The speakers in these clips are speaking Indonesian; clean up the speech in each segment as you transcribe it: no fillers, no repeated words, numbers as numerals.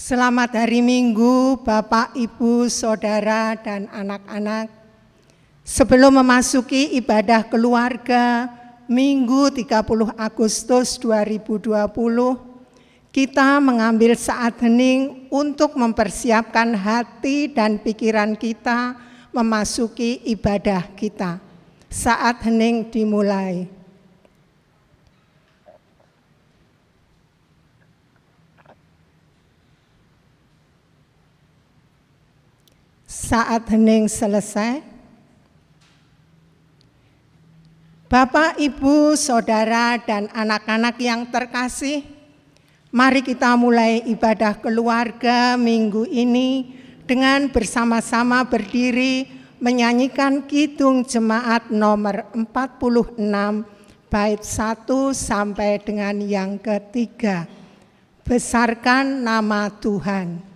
Selamat hari Minggu, Bapak, Ibu, Saudara, dan anak-anak. Sebelum memasuki ibadah keluarga Minggu 30 Agustus 2020, kita mengambil saat hening untuk mempersiapkan hati dan pikiran kita memasuki ibadah kita. Saat hening dimulai. Saat hening selesai, Bapak, Ibu, Saudara, dan anak-anak yang terkasih, mari kita mulai ibadah keluarga minggu ini dengan bersama-sama berdiri menyanyikan Kidung Jemaat nomor 46, bait 1 sampai dengan yang ketiga. Besarkan nama Tuhan.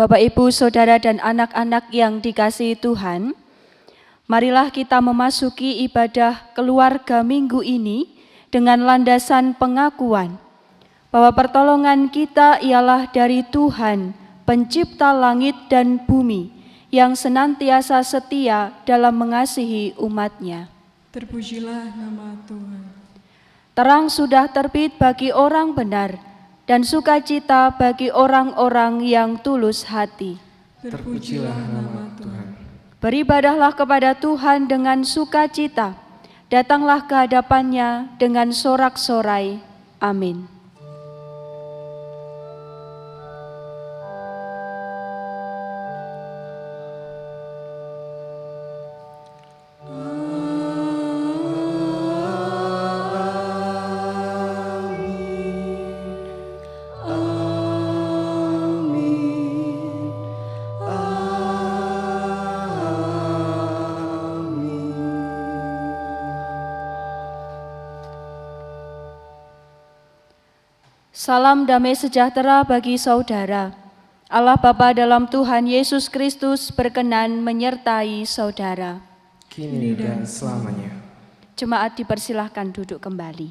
Bapak, Ibu, Saudara, dan anak-anak yang dikasihi Tuhan, marilah kita memasuki ibadah keluarga minggu ini dengan landasan pengakuan bahwa pertolongan kita ialah dari Tuhan, pencipta langit dan bumi, yang senantiasa setia dalam mengasihi umat-Nya. Terpujilah nama Tuhan. Terang sudah terbit bagi orang benar, dan sukacita bagi orang-orang yang tulus hati. Terpujilah nama Tuhan. Beribadahlah kepada Tuhan dengan sukacita, datanglah ke hadapan-Nya dengan sorak-sorai. Amin. Salam damai sejahtera bagi saudara. Allah Bapa dalam Tuhan Yesus Kristus berkenan menyertai saudara. Kini dan selamanya. Jemaat dipersilahkan duduk kembali.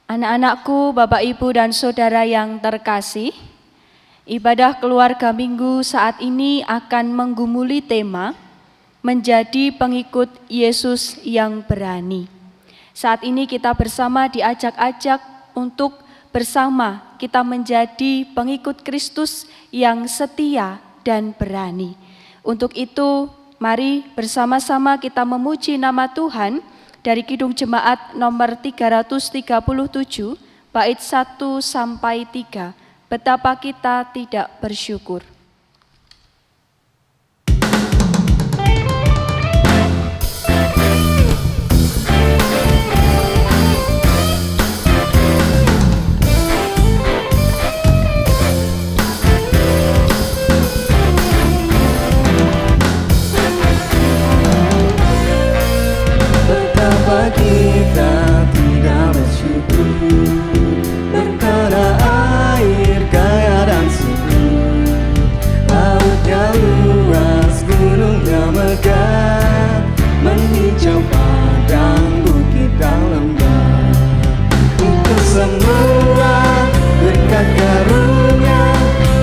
Anak-anakku, Bapak, Ibu, dan Saudara yang terkasih, ibadah keluarga minggu saat ini akan menggumuli tema menjadi pengikut Yesus yang berani. Saat ini kita bersama diajak-ajak untuk bersama kita menjadi pengikut Kristus yang setia dan berani. Untuk itu, mari bersama-sama kita memuji nama Tuhan dari Kidung Jemaat nomor 337, bait 1 sampai 3. Betapa kita tidak bersyukur. Betapa kita tidak bersyukur, berkala air kaya dan subur, lautnya luas, gunungnya megah, menghijau padang bukit dan lembah. Itu semua berkat karunia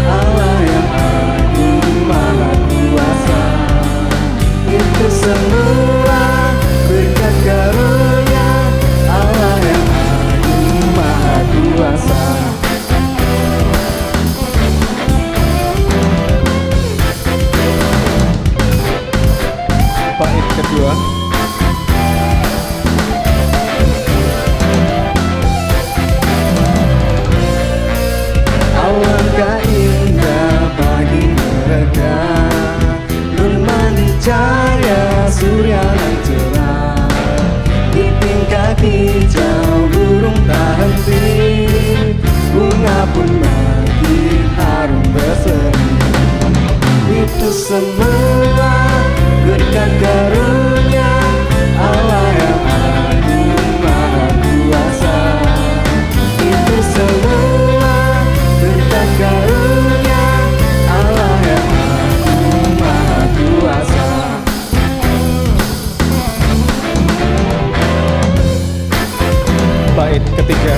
Allah yang agung maha kuasa. Itu semua berkat karunia Allah yang agung maha kuasa. Bait kedua. Alangkah indah pagi mereka, bermandi cahaya surya yang cerah. Di tingkat hijau burung tak henti, bunga pun makin harum berseri. Itu semua berkat karunia Allah yang agung maha kuasa. Itu semua berkat karunia Allah yang agung maha kuasa. Bait ketiga.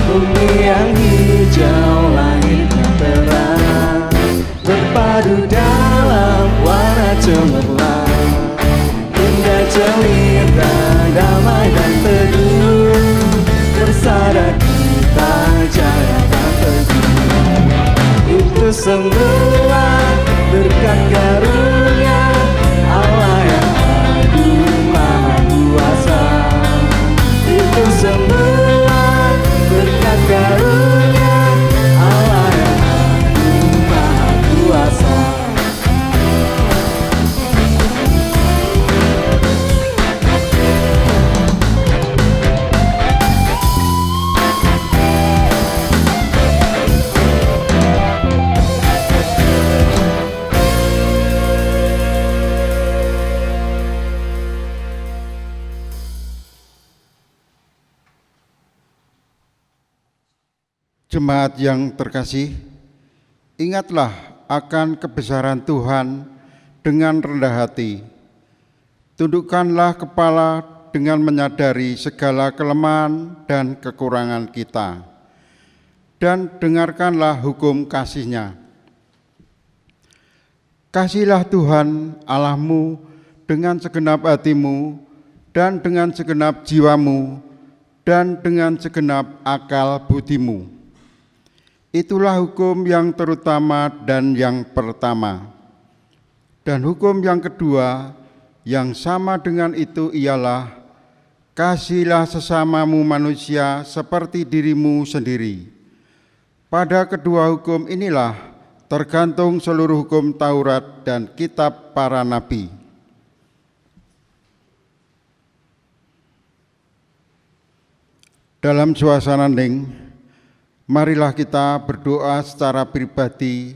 Bumi yang hijau, langit yang terang, berpadu dalam warna cemerlang. Indah cerita, damai dan teduh, bersama kita jaya dan teguh. Itu semua berkat karunia Allah yang agung maha kuasa. Itu semua berkat karunia Allah yang agung maha kuasa. Jemaat yang terkasih, ingatlah akan kebesaran Tuhan dengan rendah hati. Tundukkanlah kepala dengan menyadari segala kelemahan dan kekurangan kita, dan dengarkanlah hukum kasih-Nya. Kasihilah Tuhan Allahmu dengan segenap hatimu, dan dengan segenap jiwamu, dan dengan segenap akal budimu. Itulah hukum yang terutama dan yang pertama. Dan hukum yang kedua yang sama dengan itu ialah, kasihilah sesamamu manusia seperti dirimu sendiri. Pada kedua hukum inilah tergantung seluruh hukum Taurat dan kitab para nabi. Dalam suasana hening, marilah kita berdoa secara pribadi,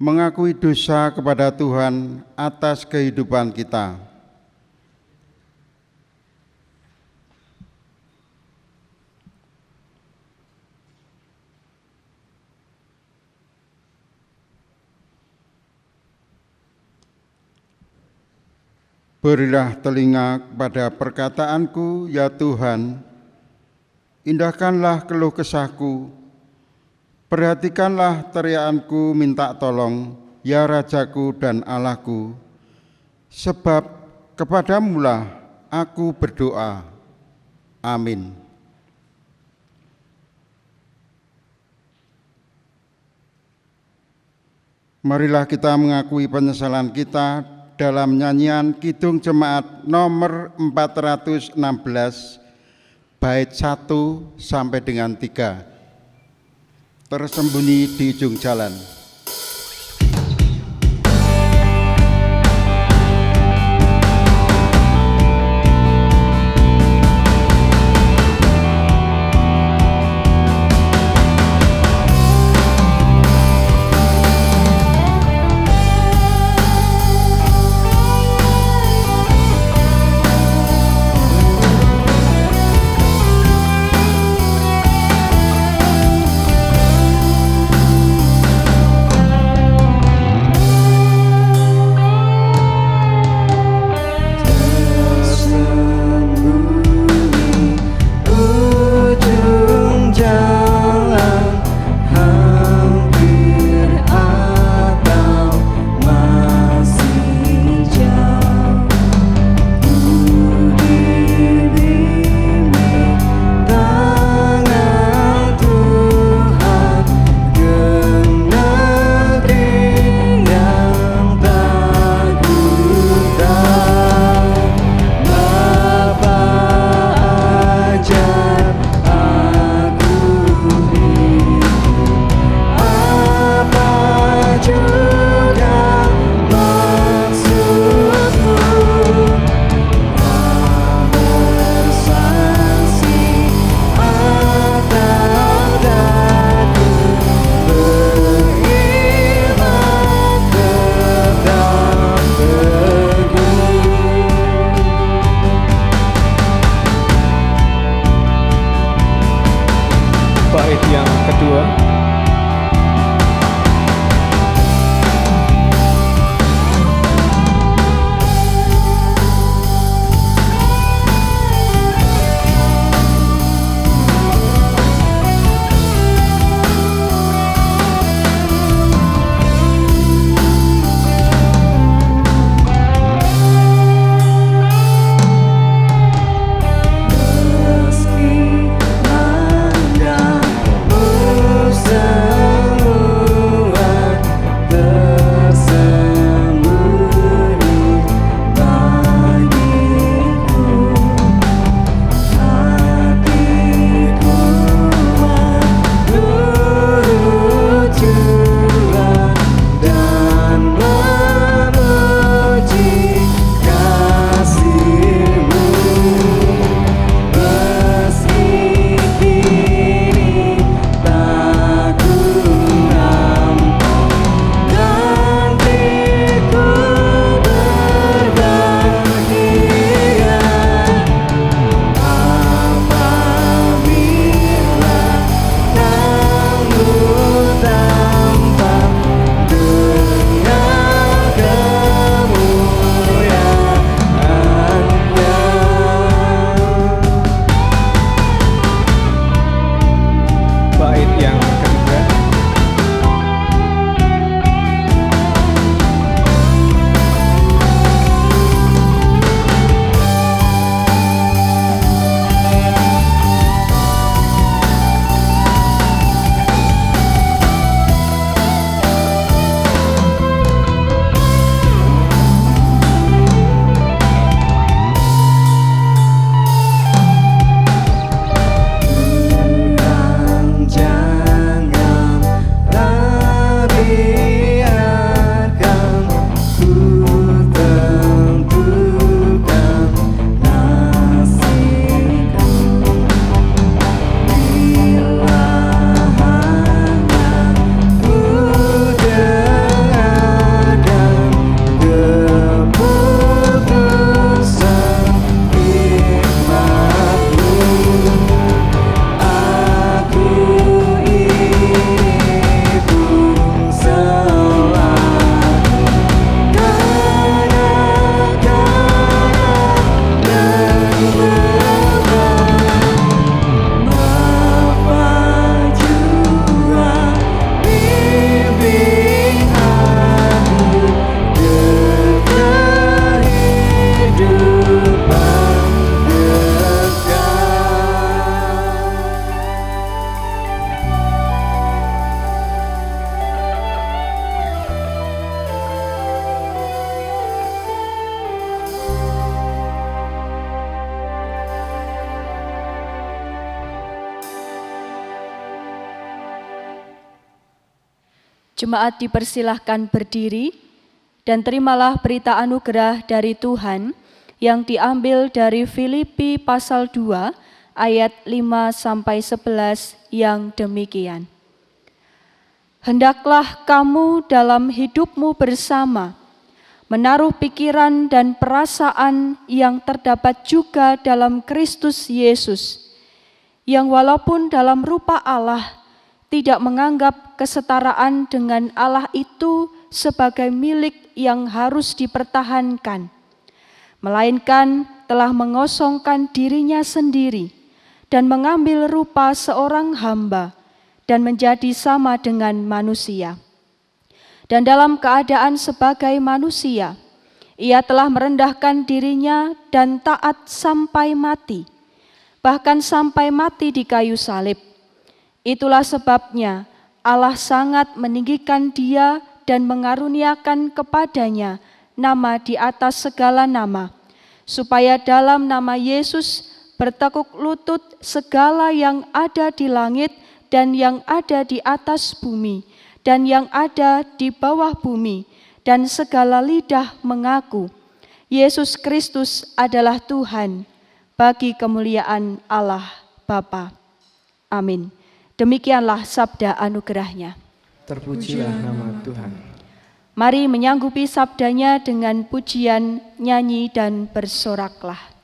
mengakui dosa kepada Tuhan atas kehidupan kita. Berilah telinga kepada perkataanku, ya Tuhan. Indahkanlah keluh kesahku. Perhatikanlah teriakanku minta tolong, ya Rajaku dan Allahku. Sebab kepadamulah aku berdoa. Amin. Marilah kita mengakui penyesalan kita dalam nyanyian Kidung Jemaat nomor 416, bait 1 sampai dengan 3. Tersembunyi di ujung jalan. Jemaat dipersilahkan berdiri dan terimalah berita anugerah dari Tuhan yang diambil dari Filipi pasal 2 ayat 5-11 yang demikian. Hendaklah kamu dalam hidupmu bersama menaruh pikiran dan perasaan yang terdapat juga dalam Kristus Yesus, yang walaupun dalam rupa Allah tidak menganggap kesetaraan dengan Allah itu sebagai milik yang harus dipertahankan, melainkan telah mengosongkan dirinya sendiri dan mengambil rupa seorang hamba dan menjadi sama dengan manusia. Dan dalam keadaan sebagai manusia, ia telah merendahkan dirinya dan taat sampai mati, bahkan sampai mati di kayu salib. Itulah sebabnya Allah sangat meninggikan dia dan mengaruniakan kepadanya nama di atas segala nama, supaya dalam nama Yesus bertekuk lutut segala yang ada di langit dan yang ada di atas bumi dan yang ada di bawah bumi, dan segala lidah mengaku Yesus Kristus adalah Tuhan, bagi kemuliaan Allah Bapa. Amin. Demikianlah sabda anugerahnya. Terpujilah nama Tuhan. Mari menyanggupi sabdanya dengan pujian, nyanyi, dan bersoraklah.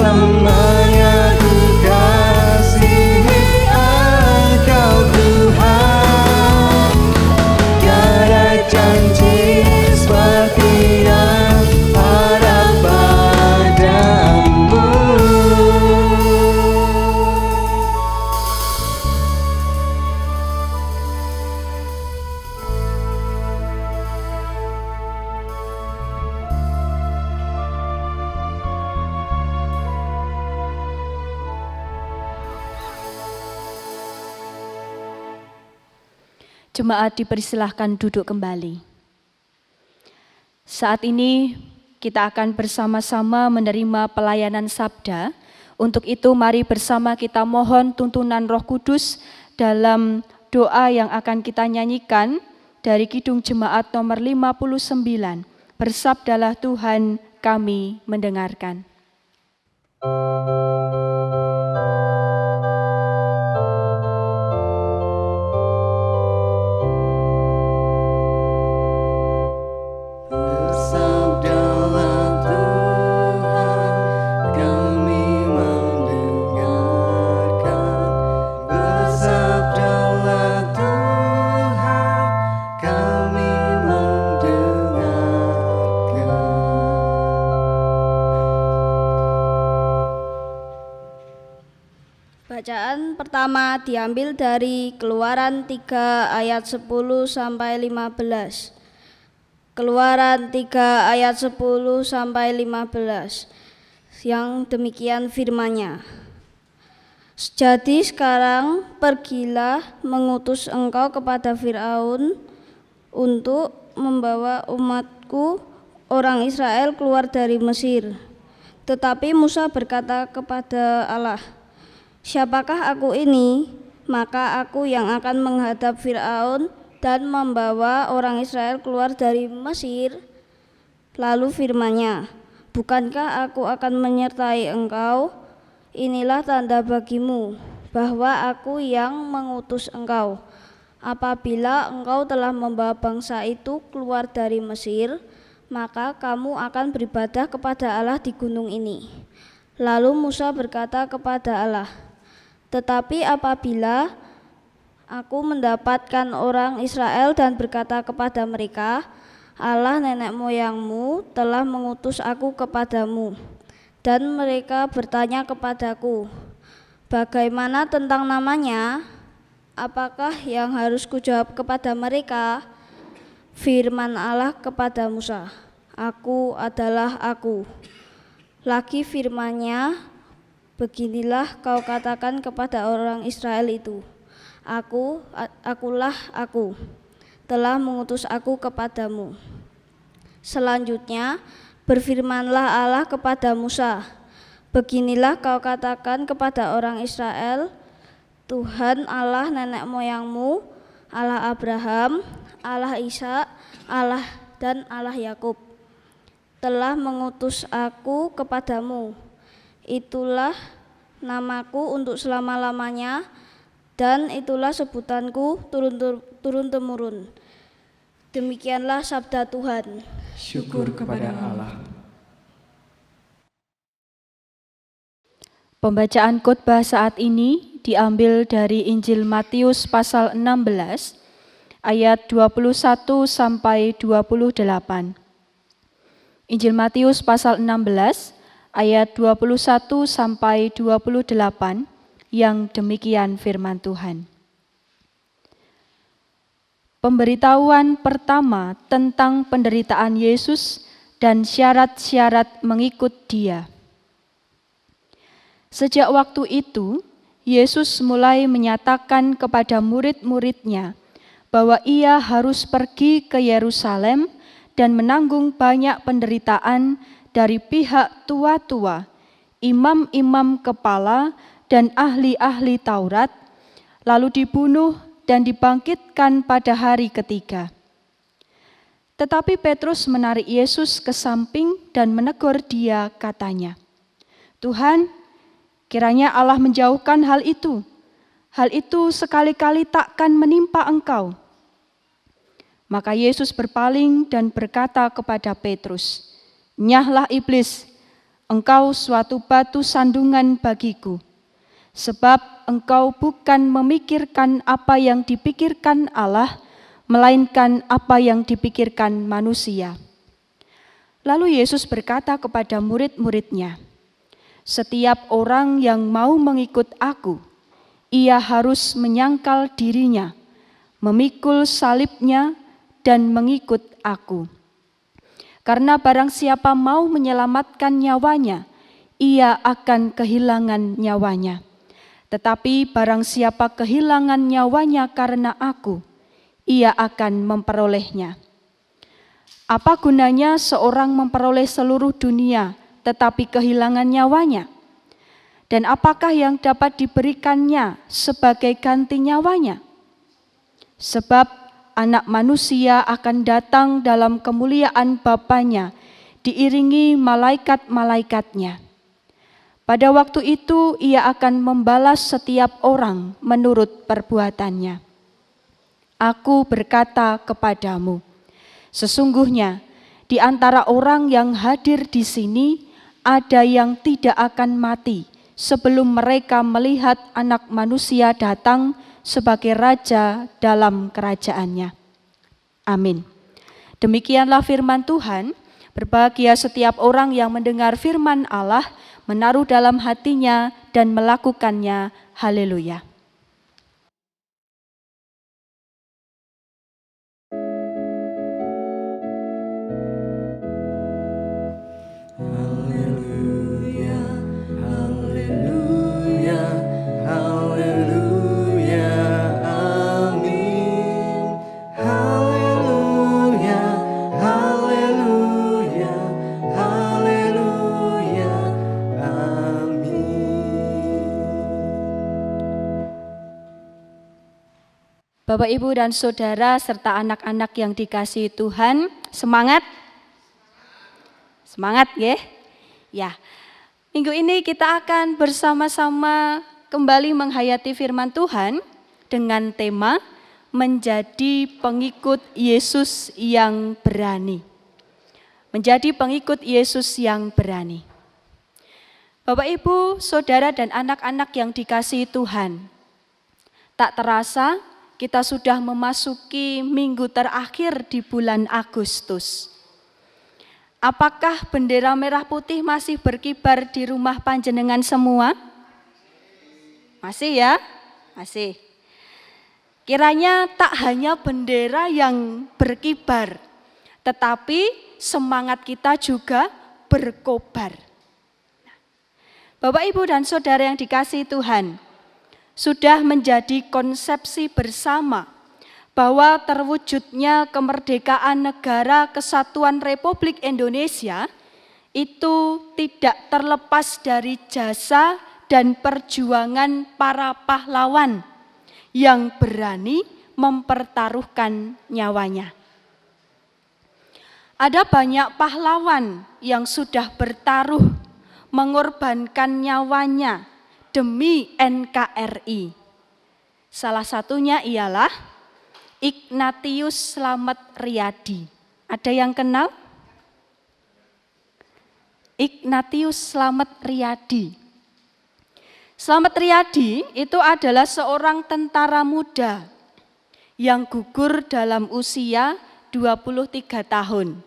selamanya ku kasihi Engkau Tuhan. Tiada janji seperti yang ada padamu. Jemaat dipersilahkan duduk kembali. Saat ini kita akan bersama-sama menerima pelayanan sabda. Untuk itu mari bersama kita mohon tuntunan Roh Kudus dalam doa yang akan kita nyanyikan dari Kidung Jemaat nomor 59. Bersabdalah Tuhan, kami mendengarkan. Bersabdalah Tuhan, kami mendengarkan. Bersabdalah Tuhan, kami mendengarkan. Bacaan pertama diambil dari Keluaran 3 ayat 10 sampai 15. Keluaran 3 ayat 10 sampai 15. Yang demikian firman-Nya. Jadi sekarang pergilah mengutus engkau kepada Firaun untuk membawa umatku orang Israel keluar dari Mesir. Tetapi Musa berkata kepada Allah, "Siapakah aku ini? Maka aku yang akan menghadap Firaun dan membawa orang Israel keluar dari Mesir." Lalu firman-Nya, "Bukankah aku akan menyertai engkau? Inilah tanda bagimu bahwa aku yang mengutus engkau. Apabila engkau telah membawa bangsa itu keluar dari Mesir, maka kamu akan beribadah kepada Allah di gunung ini." Lalu Musa berkata kepada Allah, "Tetapi apabila aku mendapatkan orang Israel dan berkata kepada mereka, Allah nenek moyangmu telah mengutus aku kepadamu." Dan mereka bertanya kepadaku, "Bagaimana tentang namanya? Apakah yang harus kujawab kepada mereka?" Firman Allah kepada Musa, "Aku adalah Aku." Lagi firman-Nya, "Beginilah kau katakan kepada orang Israel itu, Akulah Aku, telah mengutus aku kepadamu." Selanjutnya berfirmanlah Allah kepada Musa, "Beginilah kau katakan kepada orang Israel, Tuhan Allah nenek moyangmu, Allah Abraham, Allah Ishak, Allah dan Allah Yakub, telah mengutus aku kepadamu. Itulah namaku untuk selama-lamanya, dan itulah sebutanku turun-temurun." Demikianlah sabda Tuhan. Syukur kepada Allah. Pembacaan khotbah saat ini diambil dari Injil Matius pasal 16 ayat 21 sampai 28. Injil Matius pasal 16 ayat 21 sampai 28 yang demikian firman Tuhan. Pemberitahuan pertama tentang penderitaan Yesus dan syarat-syarat mengikut Dia. Sejak waktu itu, Yesus mulai menyatakan kepada murid-murid-Nya bahwa Ia harus pergi ke Yerusalem dan menanggung banyak penderitaan dari pihak tua-tua, imam-imam kepala, dan ahli-ahli Taurat, lalu dibunuh dan dibangkitkan pada hari ketiga. Tetapi Petrus menarik Yesus ke samping dan menegur Dia, katanya, "Tuhan, kiranya Allah menjauhkan hal itu. Hal itu sekali-kali takkan menimpa Engkau." Maka Yesus berpaling dan berkata kepada Petrus, "Nyahlah iblis, Engkau suatu batu sandungan bagiku, sebab engkau bukan memikirkan apa yang dipikirkan Allah, melainkan apa yang dipikirkan manusia. Lalu Yesus berkata kepada murid-muridnya, setiap orang yang mau mengikut aku, ia harus menyangkal dirinya, memikul salibnya, dan mengikut aku. Karena barang siapa mau menyelamatkan nyawanya, ia akan kehilangan nyawanya. Tetapi barang siapa kehilangan nyawanya karena aku, ia akan memperolehnya. Apa gunanya seorang memperoleh seluruh dunia, tetapi kehilangan nyawanya? Dan apakah yang dapat diberikannya sebagai ganti nyawanya? Sebab Anak Manusia akan datang dalam kemuliaan Bapa-Nya, diiringi malaikat-malaikatnya. Pada waktu itu ia akan membalas setiap orang menurut perbuatannya. Aku berkata kepadamu, sesungguhnya di antara orang yang hadir di sini ada yang tidak akan mati sebelum mereka melihat Anak Manusia datang sebagai Raja dalam kerajaannya. Amin. Demikianlah firman Tuhan. Berbahagia setiap orang yang mendengar firman Allah, menaruh dalam hatinya dan melakukannya. Haleluya. Haleluya, haleluya, haleluya, amin. Haleluya, haleluya, haleluya, amin. Bapak, Ibu, dan Saudara, serta anak-anak yang dikasihi Tuhan, semangat? Semangat ya? Ya, minggu ini kita akan bersama-sama kembali menghayati firman Tuhan dengan tema menjadi pengikut Yesus yang berani. Menjadi pengikut Yesus yang berani. Bapak, Ibu, Saudara, dan anak-anak yang dikasihi Tuhan, tak terasa kita sudah memasuki minggu terakhir di bulan Agustus. Apakah bendera merah putih masih berkibar di rumah panjenengan semua? Masih ya? Masih. Kiranya tak hanya bendera yang berkibar, tetapi semangat kita juga berkobar. Bapak, Ibu, dan Saudara yang dikasihi Tuhan, sudah menjadi konsepsi bersama bahwa terwujudnya kemerdekaan Negara Kesatuan Republik Indonesia itu tidak terlepas dari jasa dan perjuangan para pahlawan yang berani mempertaruhkan nyawanya. Ada banyak pahlawan yang sudah bertaruh mengorbankan nyawanya demi NKRI. Salah satunya ialah Ignatius Slamet Riyadi. Ada yang kenal? Ignatius Slamet Riyadi. Slamet Riyadi itu adalah seorang tentara muda yang gugur dalam usia 23 tahun.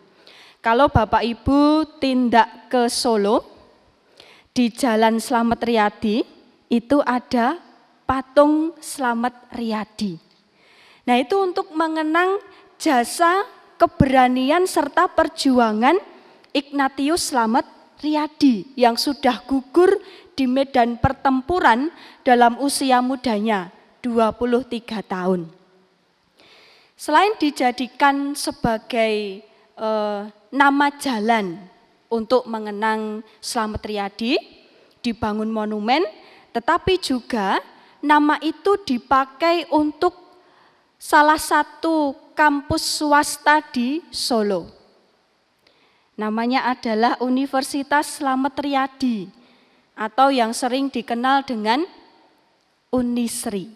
Kalau Bapak Ibu tindak ke Solo, di Jalan Slamet Riyadi itu ada patung Slamet Riyadi. Nah, itu untuk mengenang jasa, keberanian, serta perjuangan Ignatius Slamet Riyadi yang sudah gugur di medan pertempuran dalam usia mudanya, 23 tahun. Selain dijadikan sebagai nama jalan untuk mengenang Slamet Riyadi, dibangun monumen, tetapi juga nama itu dipakai untuk salah satu kampus swasta di Solo. Namanya adalah Universitas Slamet Riyadi atau yang sering dikenal dengan Unisri.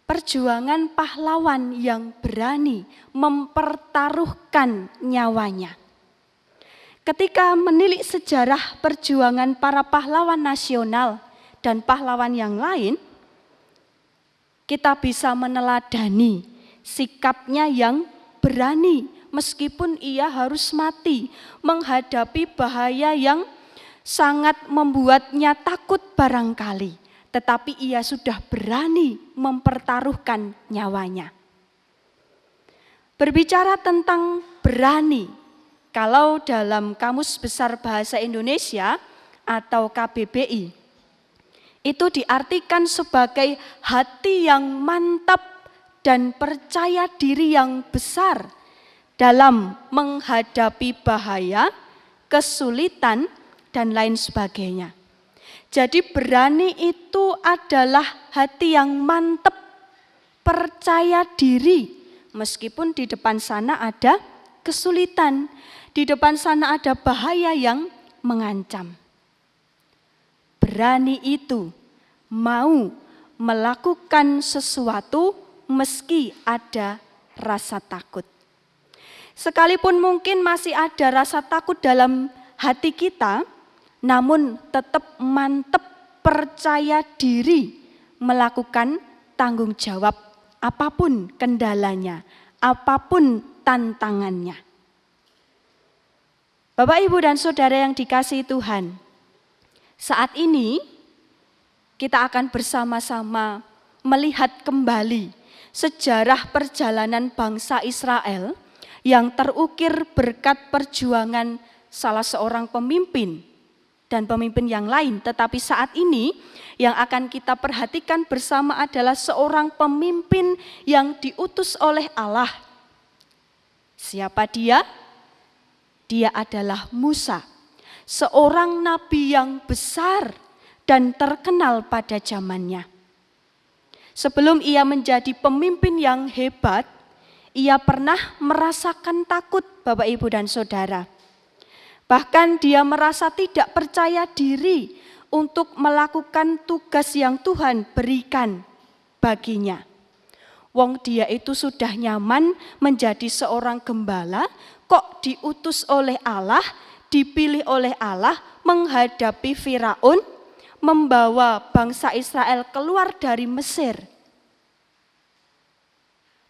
Perjuangan pahlawan yang berani mempertaruhkan nyawanya. ketika menilik sejarah perjuangan para pahlawan nasional dan pahlawan yang lain, kita bisa meneladani sikapnya yang berani meskipun ia harus mati menghadapi bahaya yang sangat membuatnya takut barangkali, tetapi ia sudah berani mempertaruhkan nyawanya. Berbicara tentang berani, kalau dalam Kamus Besar Bahasa Indonesia atau KBBI, itu diartikan sebagai hati yang mantap dan percaya diri yang besar dalam menghadapi bahaya, kesulitan, dan lain sebagainya. Jadi berani itu adalah hati yang mantap, percaya diri, meskipun di depan sana ada kesulitan, di depan sana ada bahaya yang mengancam. Berani itu mau melakukan sesuatu meski ada rasa takut. Sekalipun mungkin masih ada rasa takut dalam hati kita, namun tetap mantap percaya diri melakukan tanggung jawab apapun kendalanya, apapun tantangannya. Bapak, Ibu, dan Saudara yang dikasihi Tuhan, saat ini kita akan bersama-sama melihat kembali sejarah perjalanan bangsa Israel yang terukir berkat perjuangan salah seorang pemimpin dan pemimpin yang lain. Tetapi saat ini yang akan kita perhatikan bersama adalah seorang pemimpin yang diutus oleh Allah. Siapa dia? Dia adalah Musa, seorang nabi yang besar dan terkenal pada zamannya. Sebelum ia menjadi pemimpin yang hebat, ia pernah merasakan takut, Bapak, Ibu, dan Saudara. Bahkan dia merasa tidak percaya diri untuk melakukan tugas yang Tuhan berikan baginya. Wong dia itu sudah nyaman menjadi seorang gembala, kok diutus oleh Allah, dipilih oleh Allah menghadapi Firaun, membawa bangsa Israel keluar dari Mesir.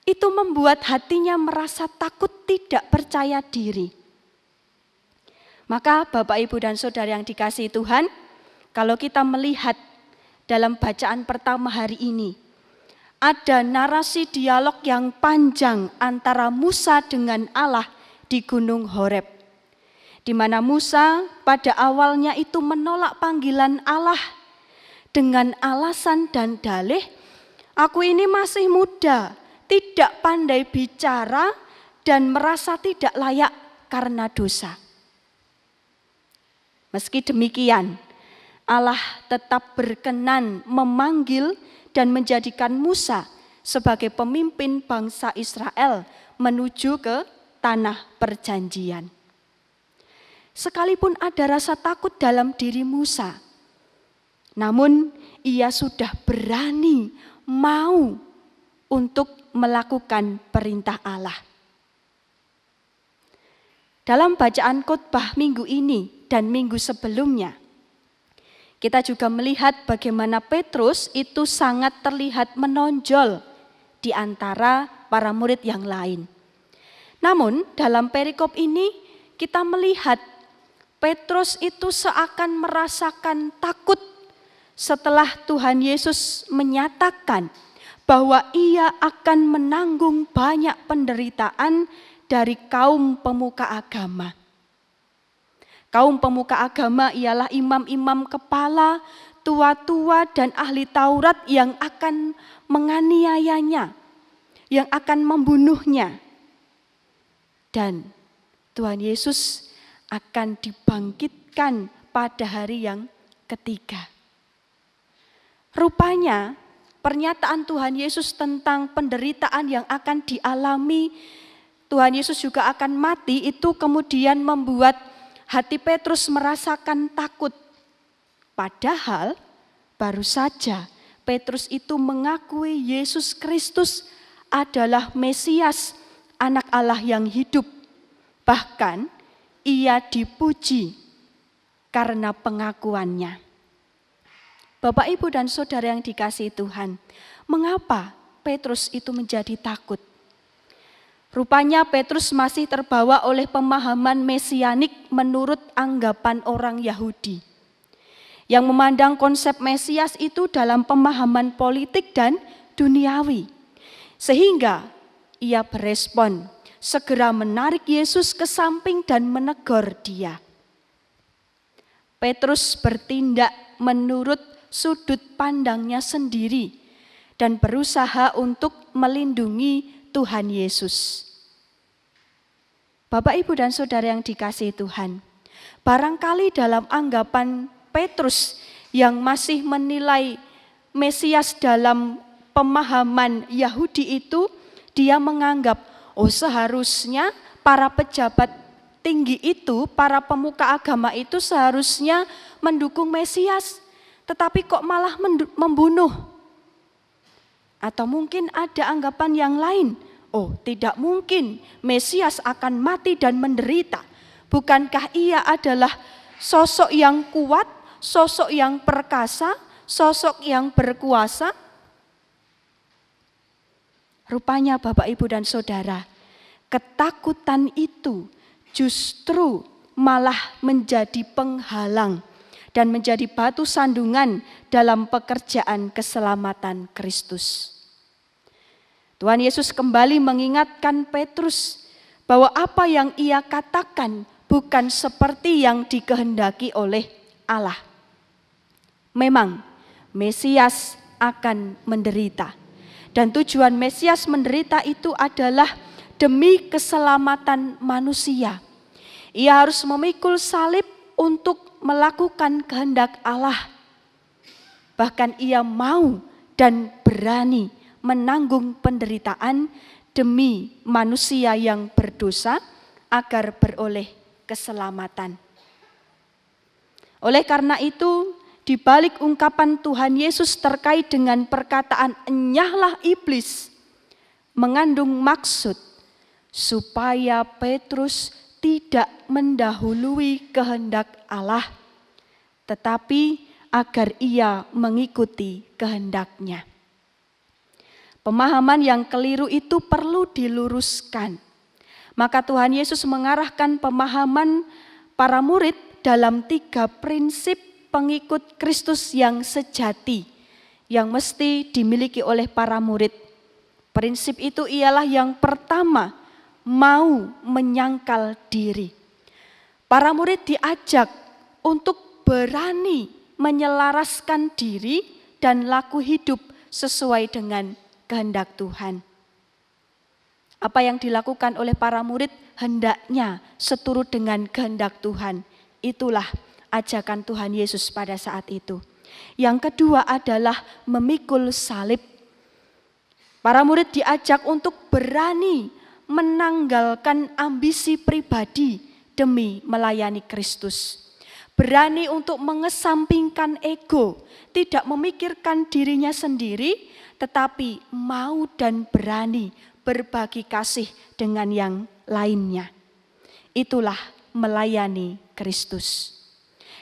Itu membuat hatinya merasa takut, tidak percaya diri. Maka Bapak, Ibu, dan Saudara yang dikasihi Tuhan, kalau kita melihat dalam bacaan pertama hari ini, ada narasi dialog yang panjang antara Musa dengan Allah di Gunung Horeb. Di mana Musa pada awalnya itu menolak panggilan Allah dengan alasan dan dalih, aku ini masih muda, tidak pandai bicara, dan merasa tidak layak karena dosa. Meski demikian, Allah tetap berkenan memanggil dan menjadikan Musa sebagai pemimpin bangsa Israel menuju ke tanah perjanjian. Sekalipun ada rasa takut dalam diri Musa, namun ia sudah berani mau untuk melakukan perintah Allah. Dalam bacaan khotbah minggu ini dan minggu sebelumnya, kita juga melihat bagaimana Petrus itu sangat terlihat menonjol di antara para murid yang lain. Namun dalam perikop ini kita melihat Petrus itu seakan merasakan takut setelah Tuhan Yesus menyatakan bahwa ia akan menanggung banyak penderitaan dari kaum pemuka agama. Kaum pemuka agama ialah imam-imam kepala, tua-tua, dan ahli Taurat yang akan menganiayanya, yang akan membunuhnya. Dan Tuhan Yesus akan dibangkitkan pada hari yang ketiga. Rupanya pernyataan Tuhan Yesus tentang penderitaan yang akan dialami, Tuhan Yesus juga akan mati, itu kemudian membuat hati Petrus merasakan takut. Padahal baru saja Petrus itu mengakui Yesus Kristus adalah Mesias, anak Allah yang hidup. Bahkan ia dipuji karena pengakuannya. Bapak, Ibu, dan Saudara yang dikasihi Tuhan, mengapa Petrus itu menjadi takut? Rupanya Petrus masih terbawa oleh pemahaman mesianik menurut anggapan orang Yahudi, yang memandang konsep Mesias itu dalam pemahaman politik dan duniawi. Sehingga ia berespon, segera menarik Yesus ke samping dan menegur dia. Petrus bertindak menurut sudut pandangnya sendiri dan berusaha untuk melindungi Tuhan Yesus. Bapak, Ibu, dan Saudara yang dikasihi Tuhan, barangkali dalam anggapan Petrus yang masih menilai Mesias dalam pemahaman Yahudi itu, dia menganggap, seharusnya para pejabat tinggi itu, para pemuka agama itu seharusnya mendukung Mesias, tetapi kok malah membunuh? Atau mungkin ada anggapan yang lain, tidak mungkin Mesias akan mati dan menderita. Bukankah ia adalah sosok yang kuat, sosok yang perkasa, sosok yang berkuasa? Rupanya Bapak, Ibu, dan Saudara, ketakutan itu justru malah menjadi penghalang dan menjadi batu sandungan dalam pekerjaan keselamatan Kristus. Tuhan Yesus kembali mengingatkan Petrus bahwa apa yang ia katakan bukan seperti yang dikehendaki oleh Allah. Memang Mesias akan menderita, dan tujuan Mesias menderita itu adalah demi keselamatan manusia. Ia harus memikul salib untuk melakukan kehendak Allah. Bahkan ia mau dan berani menanggung penderitaan demi manusia yang berdosa agar beroleh keselamatan. Oleh karena itu, di balik ungkapan Tuhan Yesus terkait dengan perkataan enyahlah iblis, mengandung maksud supaya Petrus tidak mendahului kehendak Allah, tetapi agar ia mengikuti kehendaknya. Pemahaman yang keliru itu perlu diluruskan. Maka Tuhan Yesus mengarahkan pemahaman para murid dalam 3 prinsip pengikut Kristus yang sejati, yang mesti dimiliki oleh para murid. Prinsip itu ialah yang pertama, mau menyangkal diri. Para murid diajak untuk berani menyelaraskan diri dan laku hidup sesuai dengan kehendak Tuhan. Apa yang dilakukan oleh para murid hendaknya seturut dengan kehendak Tuhan. Itulah ajakan Tuhan Yesus pada saat itu. Yang kedua adalah memikul salib. Para murid diajak untuk berani menanggalkan ambisi pribadi demi melayani Kristus. Berani untuk mengesampingkan ego, tidak memikirkan dirinya sendiri, tetapi mau dan berani berbagi kasih dengan yang lainnya. Itulah melayani Kristus.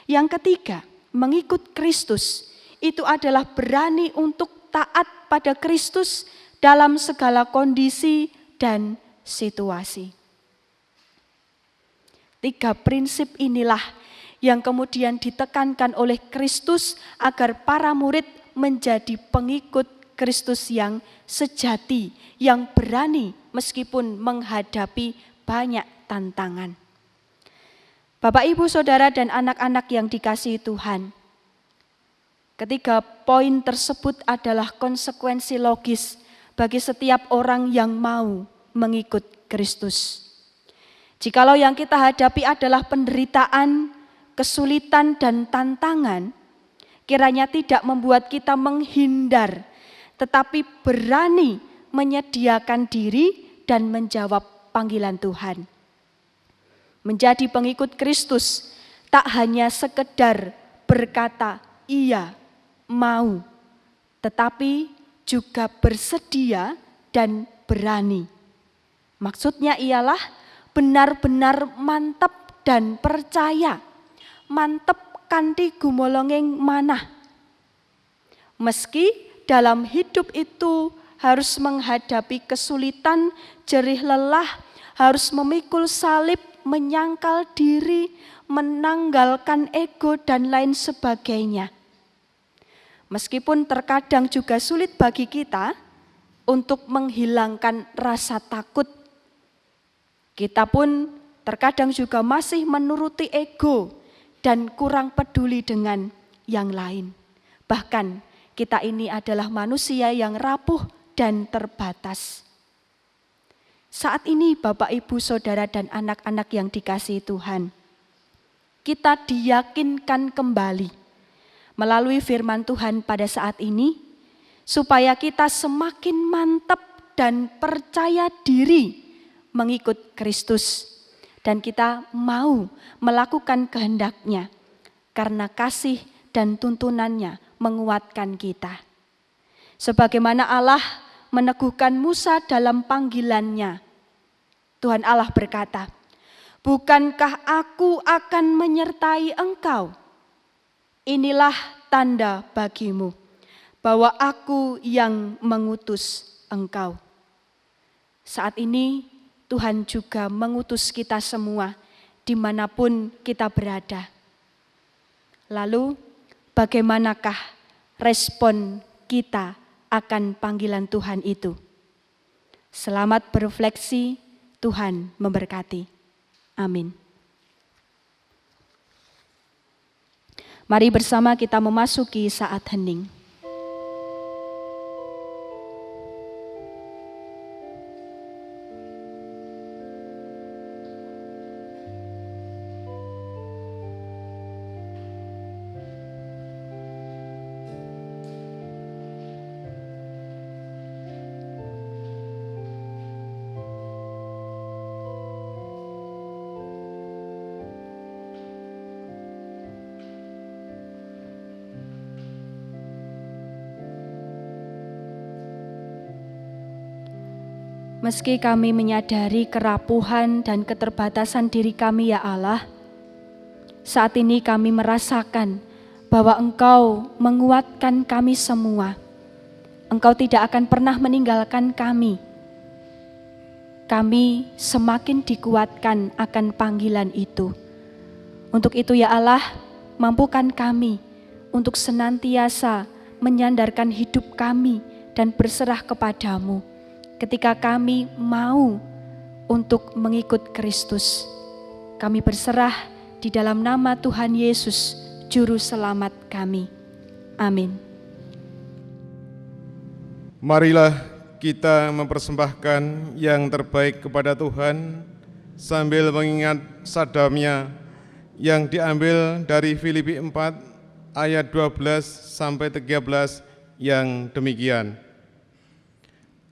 Yang ketiga, mengikut Kristus itu adalah berani untuk taat pada Kristus dalam segala kondisi dan situasi. 3 prinsip inilah yang kemudian ditekankan oleh Kristus agar para murid menjadi pengikut Kristus yang sejati, yang berani meskipun menghadapi banyak tantangan. Bapak, Ibu, Saudara, dan anak-anak yang dikasihi Tuhan, ketiga poin tersebut adalah konsekuensi logis bagi setiap orang yang mau mengikut Kristus. Jikalau yang kita hadapi adalah penderitaan, kesulitan, dan tantangan, kiranya tidak membuat kita menghindar, tetapi berani menyediakan diri dan menjawab panggilan Tuhan. Menjadi pengikut Kristus tak hanya sekedar berkata iya, mau, tetapi juga bersedia dan berani. Maksudnya ialah benar-benar mantap dan percaya, mantep kanthi gumolonging manah. Meski dalam hidup itu harus menghadapi kesulitan, jerih lelah, harus memikul salib, menyangkal diri, menanggalkan ego dan lain sebagainya. Meskipun terkadang juga sulit bagi kita untuk menghilangkan rasa takut, kita pun terkadang juga masih menuruti ego dan kurang peduli dengan yang lain. Bahkan kita ini adalah manusia yang rapuh dan terbatas. Saat ini Bapak, Ibu, Saudara, dan anak-anak yang dikasihi Tuhan, kita diyakinkan kembali melalui firman Tuhan pada saat ini, supaya kita semakin mantap dan percaya diri mengikut Kristus. Dan kita mau melakukan kehendak-Nya, karena kasih dan tuntunannya menguatkan kita. Sebagaimana Allah meneguhkan Musa dalam panggilannya, Tuhan Allah berkata, "Bukankah aku akan menyertai engkau? Inilah tanda bagimu bahwa aku yang mengutus engkau." Saat ini Tuhan juga mengutus kita semua dimanapun kita berada. Lalu bagaimanakah respon kita akan panggilan Tuhan itu? Selamat berefleksi, Tuhan memberkati. Amin. Mari bersama kita memasuki saat hening. Meski kami menyadari kerapuhan dan keterbatasan diri kami, ya Allah, saat ini kami merasakan bahwa Engkau menguatkan kami semua. Engkau tidak akan pernah meninggalkan kami. Kami semakin dikuatkan akan panggilan itu. Untuk itu ya Allah, mampukan kami untuk senantiasa menyandarkan hidup kami dan berserah kepadamu. Ketika kami mau untuk mengikut Kristus, kami berserah di dalam nama Tuhan Yesus, Juru Selamat kami. Amin. Marilah kita mempersembahkan yang terbaik kepada Tuhan sambil mengingat sabdanya yang diambil dari Filipi 4 ayat 12 sampai 13 yang demikian.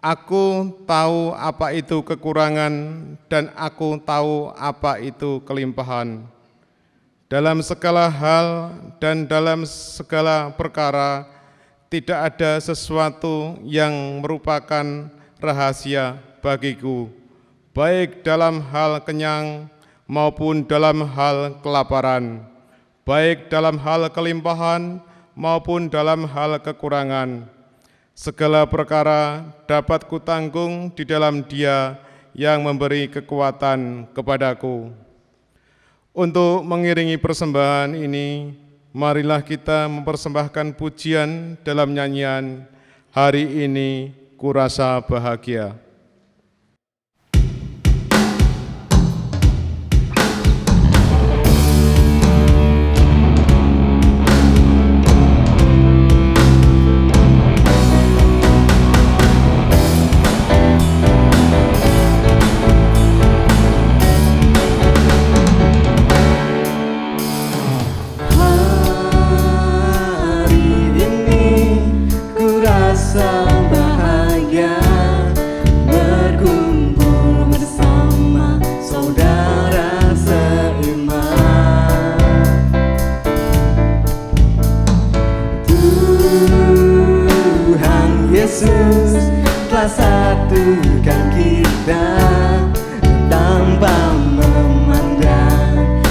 Aku tahu apa itu kekurangan dan aku tahu apa itu kelimpahan. Dalam segala hal dan dalam segala perkara tidak ada sesuatu yang merupakan rahasia bagiku, baik dalam hal kenyang maupun dalam hal kelaparan, baik dalam hal kelimpahan maupun dalam hal kekurangan. Segala perkara dapat kutanggung di dalam Dia yang memberi kekuatan kepadaku. Untuk mengiringi persembahan ini, marilah kita mempersembahkan pujian dalam nyanyian Hari Ini Kurasa Bahagia. Yesus telah satukan kita tanpa memandang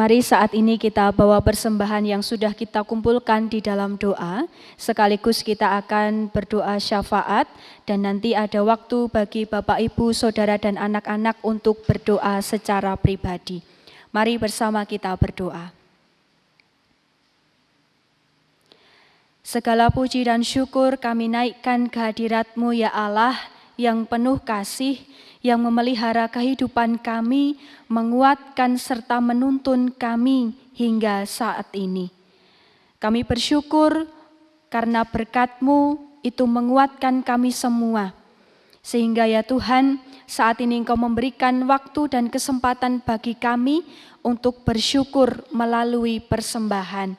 Mari saat ini kita bawa persembahan yang sudah kita kumpulkan di dalam doa, sekaligus kita akan berdoa syafaat dan nanti ada waktu bagi Bapak, Ibu, Saudara dan anak-anak untuk berdoa secara pribadi. Mari bersama kita berdoa. Segala puji dan syukur kami naikkan kehadirat-Mu ya Allah yang penuh kasih, yang memelihara kehidupan kami, menguatkan serta menuntun kami hingga saat ini. Kami bersyukur karena berkat-Mu itu menguatkan kami semua. Sehingga ya Tuhan, saat ini Engkau memberikan waktu dan kesempatan bagi kami untuk bersyukur melalui persembahan.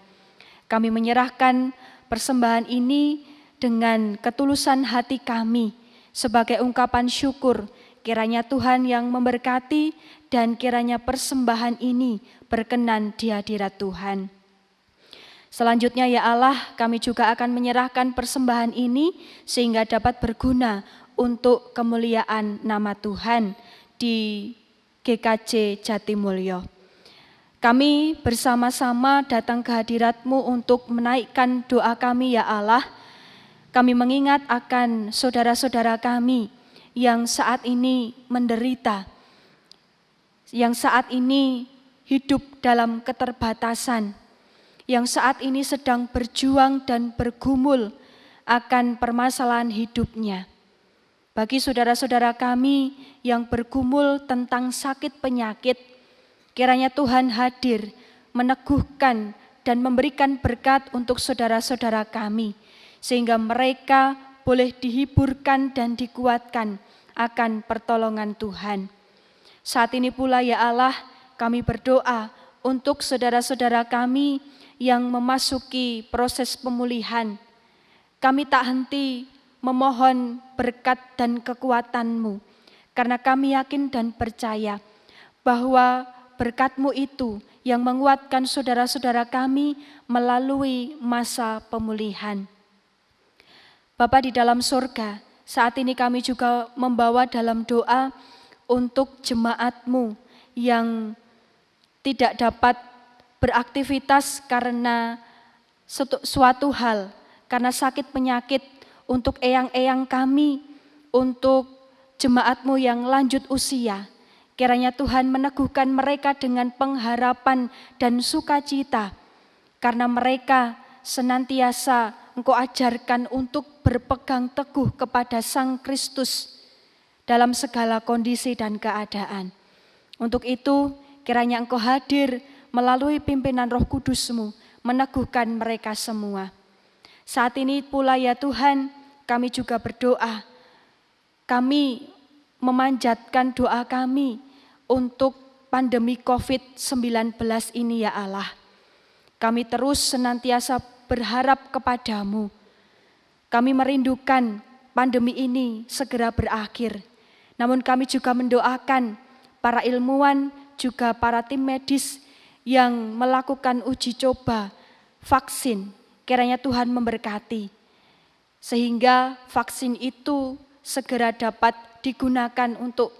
Kami menyerahkan persembahan ini dengan ketulusan hati kami sebagai ungkapan syukur. Kiranya Tuhan yang memberkati dan kiranya persembahan ini berkenan di hadirat Tuhan. Selanjutnya ya Allah, kami juga akan menyerahkan persembahan ini sehingga dapat berguna untuk kemuliaan nama Tuhan di GKJ Jatimulyo. Kami bersama-sama datang ke hadirat-Mu untuk menaikkan doa kami ya Allah. Kami mengingat akan saudara-saudara kami yang saat ini menderita, yang saat ini hidup dalam keterbatasan, yang saat ini sedang berjuang dan bergumul akan permasalahan hidupnya. Bagi saudara-saudara kami yang bergumul tentang sakit penyakit, kiranya Tuhan hadir, meneguhkan dan memberikan berkat untuk saudara-saudara kami, sehingga mereka boleh dihiburkan dan dikuatkan akan pertolongan Tuhan. Saat ini pula ya Allah, kami berdoa untuk saudara-saudara kami yang memasuki proses pemulihan. Kami tak henti memohon berkat dan kekuatan-Mu, karena kami yakin dan percaya bahwa berkat-Mu itu yang menguatkan saudara-saudara kami melalui masa pemulihan. Bapa di dalam surga, saat ini kami juga membawa dalam doa untuk jemaat-Mu yang tidak dapat beraktivitas karena suatu hal, karena sakit penyakit, untuk eyang-eyang kami, untuk jemaat-Mu yang lanjut usia. Kiranya Tuhan meneguhkan mereka dengan pengharapan dan sukacita, karena mereka senantiasa Engkau ajarkan untuk berpegang teguh kepada Sang Kristus dalam segala kondisi dan keadaan. Untuk itu, kiranya Engkau hadir melalui pimpinan Roh Kudus-Mu, meneguhkan mereka semua. Saat ini pula ya Tuhan, kami juga berdoa. Kami memanjatkan doa kami untuk pandemi COVID-19 ini ya Allah. Kami terus senantiasa berharap kepadamu. Kami merindukan pandemi ini segera berakhir. Namun kami juga mendoakan para ilmuwan, juga para tim medis yang melakukan uji coba vaksin. Kiranya Tuhan memberkati, sehingga vaksin itu segera dapat digunakan untuk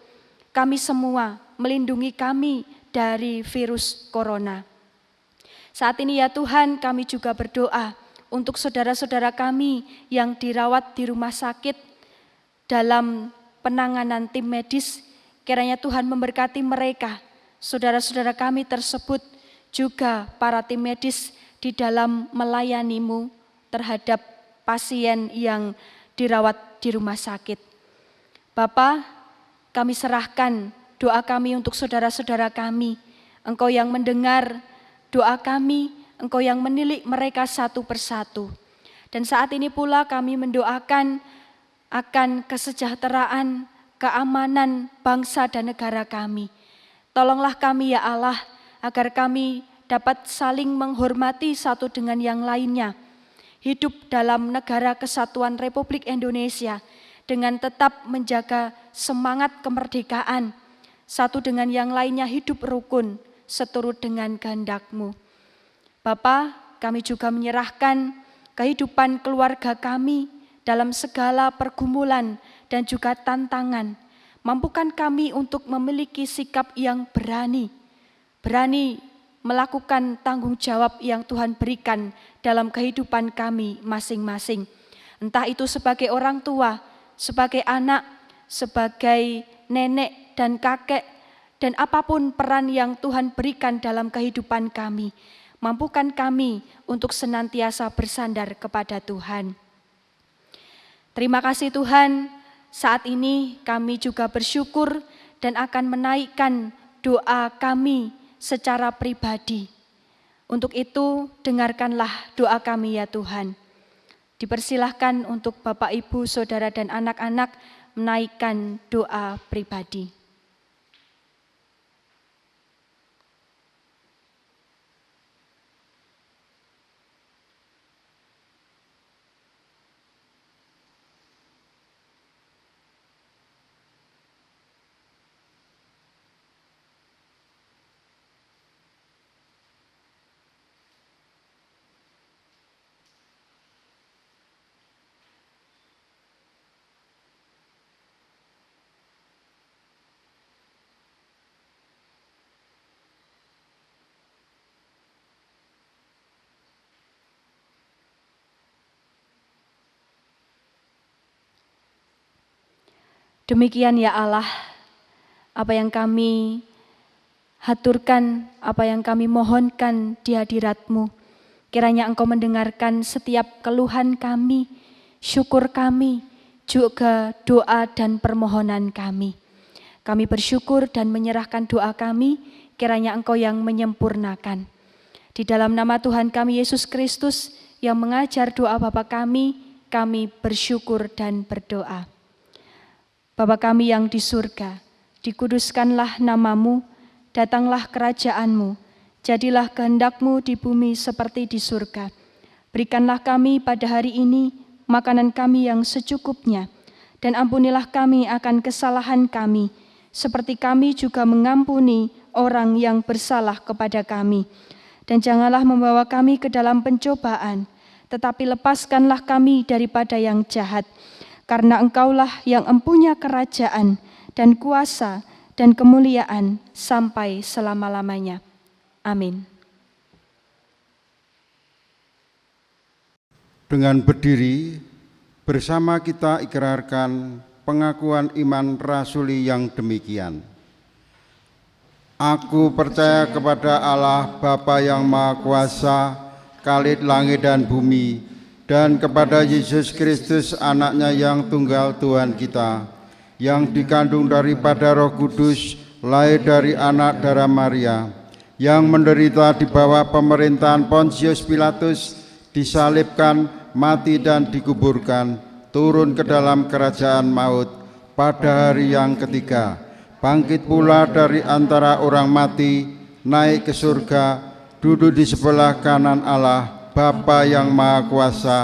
kami semua, melindungi kami dari virus corona. Saat ini ya Tuhan, kami juga berdoa untuk saudara-saudara kami yang dirawat di rumah sakit dalam penanganan tim medis. Kiranya Tuhan memberkati mereka, saudara-saudara kami tersebut, juga para tim medis di dalam melayani-Mu terhadap pasien yang dirawat di rumah sakit. Bapa, kami serahkan doa kami untuk saudara-saudara kami. Engkau yang mendengar doa kami, Engkau yang menilik mereka satu persatu. Dan saat ini pula kami mendoakan akan kesejahteraan, keamanan bangsa dan negara kami. Tolonglah kami ya Allah, agar kami dapat saling menghormati satu dengan yang lainnya. Hidup dalam negara kesatuan Republik Indonesia dengan tetap menjaga semangat kemerdekaan. Satu dengan yang lainnya hidup rukun, seturut dengan kehendak-Mu. Bapa, kami juga menyerahkan kehidupan keluarga kami dalam segala pergumulan dan juga tantangan. Mampukan kami untuk memiliki sikap yang berani melakukan tanggung jawab yang Tuhan berikan dalam kehidupan kami masing-masing. Entah itu sebagai orang tua, sebagai anak, sebagai nenek dan kakek, dan apapun peran yang Tuhan berikan dalam kehidupan kami. Mampukan kami untuk senantiasa bersandar kepada Tuhan. Terima kasih Tuhan, saat ini kami juga bersyukur dan akan menaikkan doa kami secara pribadi. Untuk itu, dengarkanlah doa kami ya Tuhan. Dipersilahkan untuk Bapak, Ibu, Saudara, dan anak-anak menaikkan doa pribadi. Demikian ya Allah, apa yang kami haturkan, apa yang kami mohonkan di hadirat-Mu. Kiranya Engkau mendengarkan setiap keluhan kami, syukur kami, juga doa dan permohonan kami. Kami bersyukur dan menyerahkan doa kami, kiranya Engkau yang menyempurnakan. Di dalam nama Tuhan kami Yesus Kristus yang mengajar doa Bapa kami bersyukur dan berdoa. Bapa kami yang di surga, dikuduskanlah nama-Mu, datanglah kerajaan-Mu, jadilah kehendak-Mu di bumi seperti di surga. Berikanlah kami pada hari ini makanan kami yang secukupnya, dan ampunilah kami akan kesalahan kami, seperti kami juga mengampuni orang yang bersalah kepada kami. Dan janganlah membawa kami ke dalam pencobaan, tetapi lepaskanlah kami daripada yang jahat. Karena Engkaulah yang empunya kerajaan dan kuasa dan kemuliaan sampai selama-lamanya. Amin. Dengan berdiri, bersama kita ikrarkan pengakuan iman rasuli yang demikian. Aku percaya kepada Allah Bapa yang Maha Kuasa, Khalid langit dan bumi, dan kepada Yesus Kristus anaknya yang tunggal Tuhan kita, yang dikandung daripada Roh Kudus, lahir dari anak darah Maria, yang menderita di bawah pemerintahan Pontius Pilatus, disalibkan, mati dan dikuburkan, turun ke dalam kerajaan maut, pada hari yang ketiga, bangkit pula dari antara orang mati, naik ke surga, duduk di sebelah kanan Allah, Bapa yang Maha Kuasa,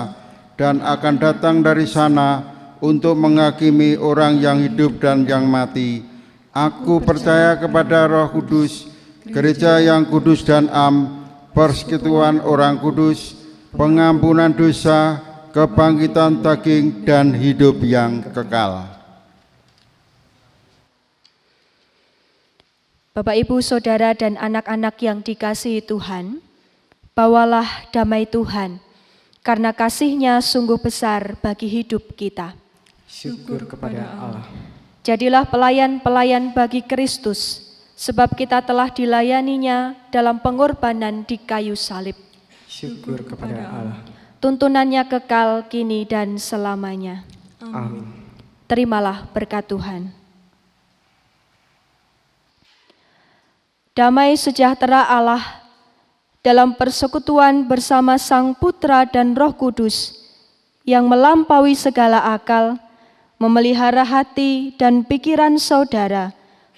dan akan datang dari sana untuk menghakimi orang yang hidup dan yang mati. Aku percaya kepada Roh Kudus, gereja yang kudus dan am, persekutuan orang kudus, pengampunan dosa, kebangkitan daging, dan hidup yang kekal. Bapak, Ibu, Saudara, dan anak-anak yang dikasihi Tuhan, bawalah damai Tuhan, karena kasih-Nya sungguh besar bagi hidup kita. Syukur kepada Allah. Jadilah pelayan-pelayan bagi Kristus, sebab kita telah dilayaninya dalam pengorbanan di kayu salib. Syukur kepada Allah. Tuntunannya kekal kini dan selamanya. Amin. Terimalah berkat Tuhan. Damai sejahtera Allah dalam persekutuan bersama Sang Putra dan Roh Kudus yang melampaui segala akal, memelihara hati dan pikiran saudara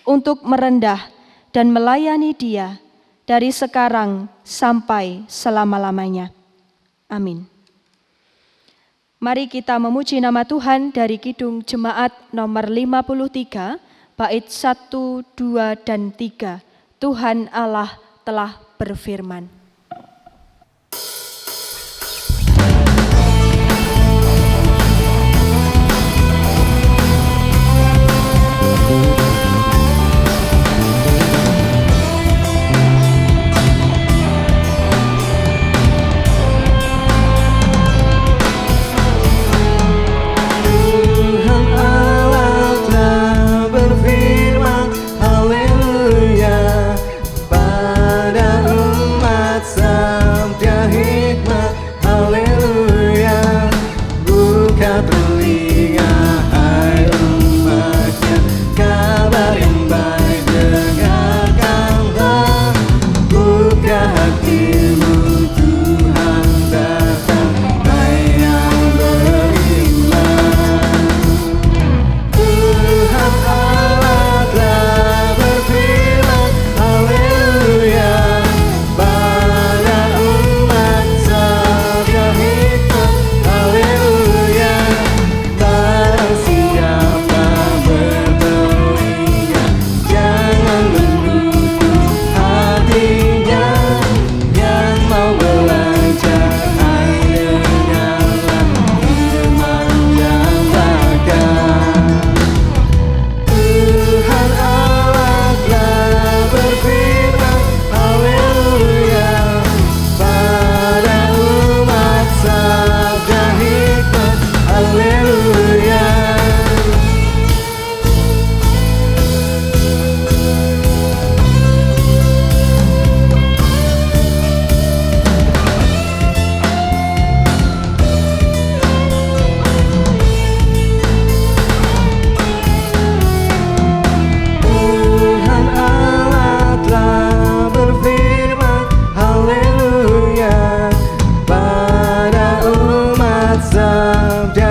untuk merendah dan melayani Dia dari sekarang sampai selama-lamanya. Amin. Mari kita memuji nama Tuhan dari Kidung Jemaat nomor 53, bait 1, 2, dan 3. Tuhan Allah telah berfirman.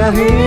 lahir